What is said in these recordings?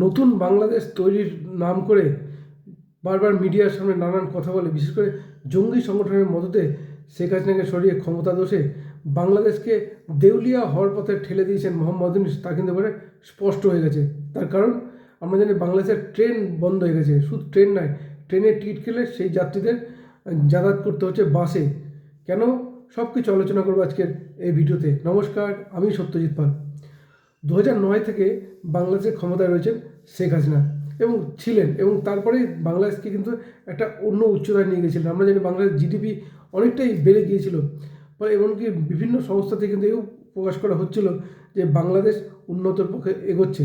নতুন বাংলাদেশ তৈরির নাম করে বারবার মিডিয়ার সামনে নানান কথা বলে, বিশেষ করে জঙ্গি সংগঠনের মদতে শেখ হাসিনাকে সরিয়ে ক্ষমতা দোষে বাংলাদেশকে দেউলিয়া হওয়ার পথে ঠেলে দিয়েছেন মোহাম্মদ ইউনূস, তা কিন্তু এবারে স্পষ্ট হয়ে গেছে। তার কারণ আমরা জানি বাংলাদেশের ট্রেন বন্ধ হয়ে গেছে। শুধু ট্রেন নয়, ট্রেনের টিকিট কেটে সেই যাত্রীদের যাতায়াত করতে হচ্ছে বাসে। কেন? সব কিছু আলোচনা করবো আজকের এই ভিডিওতে। নমস্কার, আমি সত্যজিৎ পাল। 2009 থেকে বাংলাদেশের ক্ষমতায় রয়েছেন শেখ হাসিনা এবং ছিলেন, এবং তারপরে বাংলাদেশকে কিন্তু একটা অন্য উচ্চতায় নিয়ে গেছিলেন। আমরা জানি বাংলাদেশ জিডিপি অনেকটাই বেড়ে গিয়েছিল, ফলে এমনকি বিভিন্ন সংস্থা থেকে কিন্তু এও প্রকাশ করা হচ্ছিল যে বাংলাদেশ উন্নতর পক্ষে এগোচ্ছে,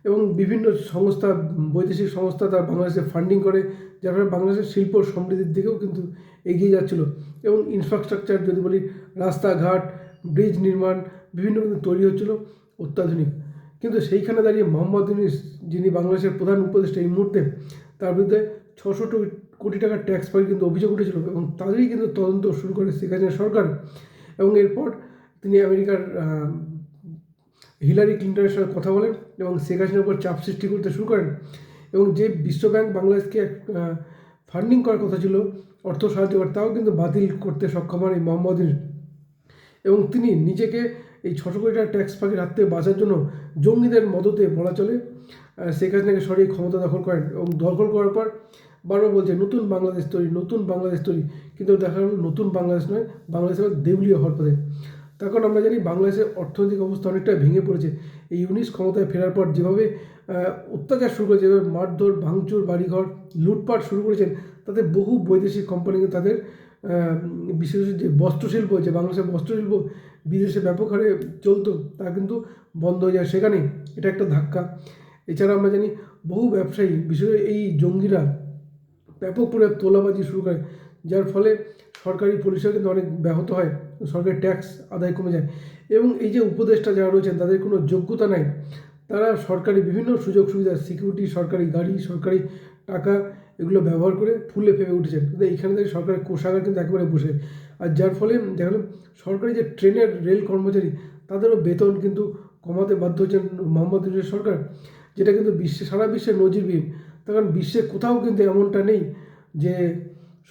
এবং বিভিন্ন সংস্থা, বৈদেশিক সংস্থা তারা বাংলাদেশে ফান্ডিং করে, যার ফলে বাংলাদেশের শিল্প সমৃদ্ধির দিকেও কিন্তু এগিয়ে যাচ্ছিল। এবং ইনফ্রাস্ট্রাকচার যদি বলি, রাস্তাঘাট, ব্রিজ নির্মাণ বিভিন্ন কিন্তু তৈরি হচ্ছিল অত্যাধুনিক। কিন্তু সেইখানে দাঁড়িয়ে মোহাম্মদ ইউনূস, যিনি বাংলাদেশের প্রধান উপদেষ্টা এই মুহূর্তে, তার বিরুদ্ধে 600 কোটি টাকার ট্যাক্স ফাইল কিন্তু অভিযোগ উঠেছিল, এবং তাদেরই কিন্তু তদন্ত শুরু করে শেখ হাসিনা সরকার। এবং এরপর তিনি আমেরিকার হিলারি ক্লিন্টনের সঙ্গে কথা বলেন এবং শেখ হাসিনার উপর চাপ সৃষ্টি করতে শুরু করেন। এবং যে বিশ্বব্যাংক বাংলাদেশকে ফান্ডিং করার কথা ছিল, অর্থ সাহায্য করে, তাও কিন্তু বাতিল করতে সক্ষম হন এই মোহাম্মদ ইউনূস। এবং তিনি নিজেকে এই 600 কোটি টাকার ট্যাক্স ফাঁকির হাত থেকে বাঁচার জন্য জঙ্গিদের মদতে বলা চলে শেখ হাসিনাকে সরিয়ে ক্ষমতা দখল করেন। এবং দখল করার পর বারবার বলছে নতুন বাংলাদেশ তৈরি, নতুন বাংলাদেশ তৈরি, কিন্তু দেখা গেল নতুন বাংলাদেশ নয়, বাংলাদেশের দেউলিয়া হওয়ার পথে। তার কারণ আমরা জানি বাংলাদেশের অর্থনৈতিক অবস্থা অনেকটা ভেঙে পড়েছে। এই ইউনূস ক্ষমতায় ফেরার পর যেভাবে অত্যাচার শুরু করেছে, যেভাবে মারধর, ভাঙচুর, বাড়িঘর, লুটপাট শুরু করেছেন, তাতে বহু বৈদেশিক কোম্পানি তাদের বিশেষ যে বস্ত্রশিল্প, যে বাংলাদেশের বস্ত্রশিল্প বিদেশে ব্যাপক হারে চলতো, তা কিন্তু বন্ধ হয়ে যায় সেখানে। এটা একটা ধাক্কা। এছাড়া আমরা জানি বহু ব্যবসায়ী, বিশেষ করে এই জঙ্গিরা ব্যাপক পরিমাণে তোলাবাজি শুরু করে, যার ফলে সরকারি পরিষেবা কিন্তু অনেক ব্যাহত হয়, সরকারি ট্যাক্স আদায় কমে যায়। এবং এই যে উপদেষ্টা যারা রয়েছেন, তাদের কোনো যোগ্যতা নাই, তারা সরকারি বিভিন্ন সুযোগ সুবিধা, সিকিউরিটি, সরকারি গাড়ি, সরকারি টাকা, এগুলো ব্যবহার করে ফুলে ফেপে উঠেছেন। কিন্তু এইখানে থেকে সরকারের কোষাগার কিন্তু একেবারে বসে, আর যার ফলে দেখা গেল সরকারি যে ট্রেনের রেল কর্মচারী, তাদেরও বেতন কিন্তু কমাতে বাধ্য হচ্ছেন মোহাম্মদ ইউনূস সরকার, যেটা কিন্তু সারা বিশ্বে নজিরবিহীন। তার কারণ বিশ্বে কোথাও কিন্তু এমনটা নেই যে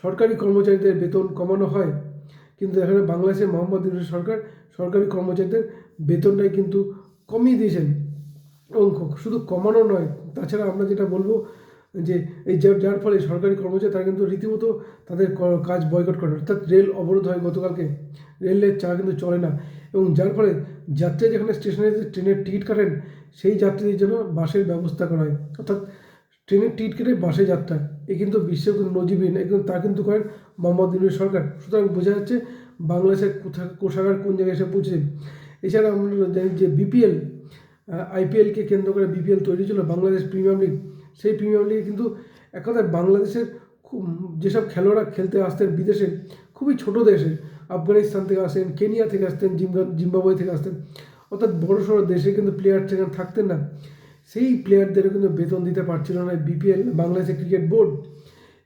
সরকারি কর্মচারীদের বেতন কমানো হয়, কিন্তু এখানে বাংলাদেশে মোহাম্মদ ইউনূস সরকার সরকারি কর্মচারীদের বেতনটাই কিন্তু কমিয়ে দিয়েছেন। এবং শুধু কমানো নয়, তাছাড়া আমরা যেটা বলবো যে এই যার ফলে সরকারি কর্মচারী তারা কিন্তু রীতিমতো তাদের কাজ বয়কট করে, অর্থাৎ রেল অবরোধ হয় গতকালকে, রেলের চা কিন্তু চলে না। এবং যার ফলে যাত্রী যেখানে স্টেশনে ট্রেনের টিকিট কাটেন, সেই যাত্রীদের জন্য বাসের ব্যবস্থা করা হয়, অর্থাৎ ট্রেনের টিকিট কেটে বাসে যাত্রা। এ কিন্তু বিশ্বেও কিন্তু নজিরবিহীন, কিন্তু তা কিন্তু করেন মোহাম্মদ ইউনূস সরকার। সুতরাং বোঝা যাচ্ছে বাংলাদেশের কোষাগার কোন জায়গায় এসে পৌঁছেছে। এছাড়া আমরা জানি যে বিপিএল, আইপিএলকে কেন্দ্র করে বিপিএল তৈরি ছিল, বাংলাদেশ প্রিমিয়ার লিগ। সেই প্রিমিয়ার লিগে কিন্তু এক কথায় বাংলাদেশের যেসব খেলোয়াড়রা খেলতে আসতেন বিদেশে, খুবই ছোট দেশে, আফগানিস্তান থেকে আসেন, কেনিয়া থেকে আসতেন, জিম্বাবুয়ে থেকে আসতেন, অর্থাৎ বড় সড়ো দেশে কিন্তু প্লেয়ার সেখানে থাকতেন না। সেই প্লেয়ারদেরও কিন্তু বেতন দিতে পারছিল না বিপিএল, বাংলাদেশের ক্রিকেট বোর্ড।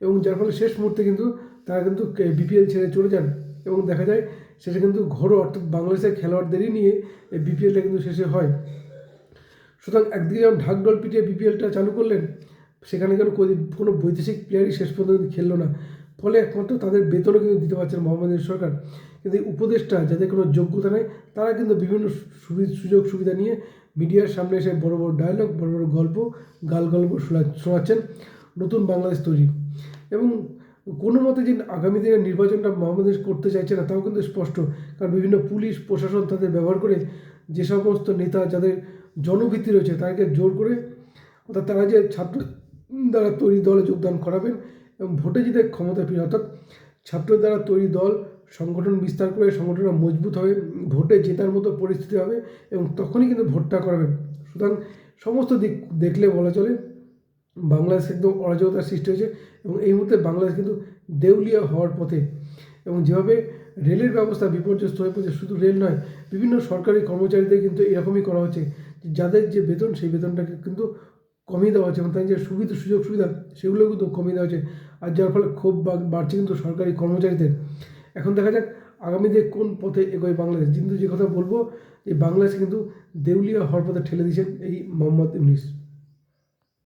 এবং যার ফলে শেষ মুহূর্তে কিন্তু তারা কিন্তু বিপিএল ছেড়ে চলে যান, এবং দেখা যায় সেটা কিন্তু ঘরোয়া, অর্থাৎ বাংলাদেশের খেলোয়াড়দেরই নিয়ে এই বিপিএলটা কিন্তু শেষে হয়। সুতরাং একদিকে যেমন ঢাকঢোল পিটিয়ে বিপিএলটা চালু করলেন, সেখানে যেন কোনো বৈদেশিক প্লেয়ারই শেষ পর্যন্ত খেললো না, ফলে একমাত্র তাদের বেতনও কিন্তু দিতে পারছেন মোহাম্মদ ইউনূস সরকার। কিন্তু এই উপদেষ্টা যাদের কোনো যোগ্যতা নেই, তারা কিন্তু বিভিন্ন সুযোগ সুবিধা নিয়ে মিডিয়ার সামনে এসে বড় বড় ডায়লগ, বড় বড় গল্প, গল্প শোনাচ্ছেন নতুন বাংলাদেশ তৈরি। এবং কোনো মতে যে আগামী দিনের নির্বাচনটা মোহাম্মদ ইউনূস করতে চাইছে না, তাও কিন্তু স্পষ্ট। কারণ বিভিন্ন পুলিশ প্রশাসন তাদের ব্যবহার করে যে সমস্ত নেতা যাদের জনভিত্তি রয়েছে, তাদেরকে জোর করে, অর্থাৎ তারা যে ছাত্র দ্বারা তৈরি দলে যোগদান করাবেন এবং ভোটে জিতে ক্ষমতায় ফিরে, অর্থাৎ ছাত্র দ্বারা তৈরি দল সংগঠন বিস্তার করে, সংগঠনটা মজবুত হবে, ভোটে জেতার মতো পরিস্থিতি হবে, এবং তখনই কিন্তু ভোটটা করাবেন। সুতরাং সমস্ত দিক দেখলে বলা চলে বাংলাদেশ একদম অরাজকতার সৃষ্টি হয়েছে, এবং এই মুহূর্তে বাংলাদেশ কিন্তু দেউলিয়া হওয়ার পথে। এবং যেভাবে রেলের ব্যবস্থা বিপর্যস্ত হয়ে পড়ছে, শুধু রেল নয়, বিভিন্ন সরকারি কর্মচারীদের কিন্তু এরকমই করা হচ্ছে, যাদের যে বেতন, সেই বেতনটাকে কিন্তু কমিয়ে দেওয়া হচ্ছে, এবং তাদের যে সুযোগ সুবিধা, সেগুলো কিন্তু কমিয়ে দেওয়া হচ্ছে। আর যার ফলে ক্ষোভ বাড়ছে কিন্তু সরকারি কর্মচারীদের। এখন দেখা যাক আগামী দিনে কোন পথে এগোয় বাংলাদেশ। কিন্তু যে কথা বলবো, যে বাংলাদেশ কিন্তু দেউলিয়া হওয়ার পথে ঠেলে দিয়েছেন এই মোহাম্মদ ইউনূস।